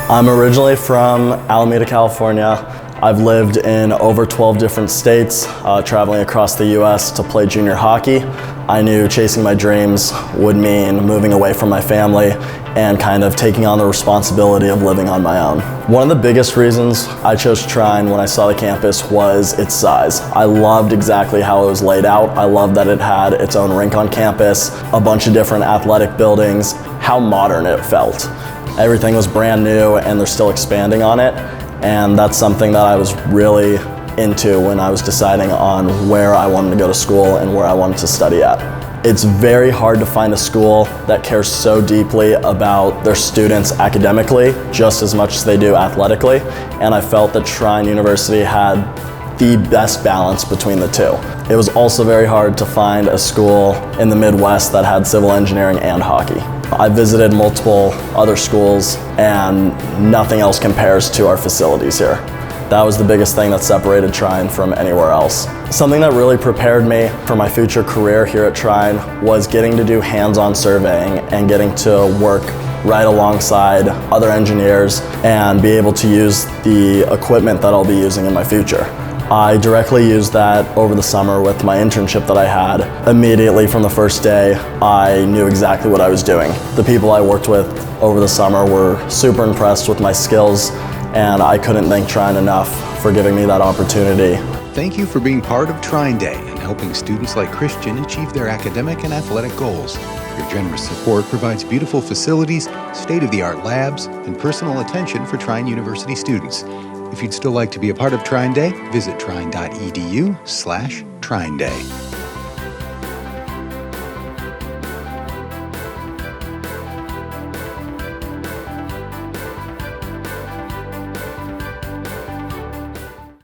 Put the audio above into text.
I'm originally from Alameda, California. I've lived in over 12 different states, traveling across the US to play junior hockey. I knew chasing my dreams would mean moving away from my family and kind of taking on the responsibility of living on my own. One of the biggest reasons I chose Trine when I saw the campus was its size. I loved exactly how it was laid out. I loved that it had its own rink on campus, a bunch of different athletic buildings, how modern it felt. Everything was brand new and they're still expanding on it, and that's something that I was really into when I was deciding on where I wanted to go to school and where I wanted to study at. It's very hard to find a school that cares so deeply about their students academically, just as much as they do athletically, and I felt that Trine University had the best balance between the two. It was also very hard to find a school in the Midwest that had civil engineering and hockey. I visited multiple other schools and nothing else compares to our facilities here. That was the biggest thing that separated Trine from anywhere else. Something that really prepared me for my future career here at Trine was getting to do hands-on surveying and getting to work right alongside other engineers and be able to use the equipment that I'll be using in my future. I directly used that over the summer with my internship that I had. Immediately from the first day, I knew exactly what I was doing. The people I worked with over the summer were super impressed with my skills, and I couldn't thank Trine enough for giving me that opportunity. Thank you for being part of Trine Day and helping students like Cristian achieve their academic and athletic goals. Your generous support provides beautiful facilities, state-of-the-art labs, and personal attention for Trine University students. If you'd still like to be a part of Trine Day, visit trine.edu/Trine Day.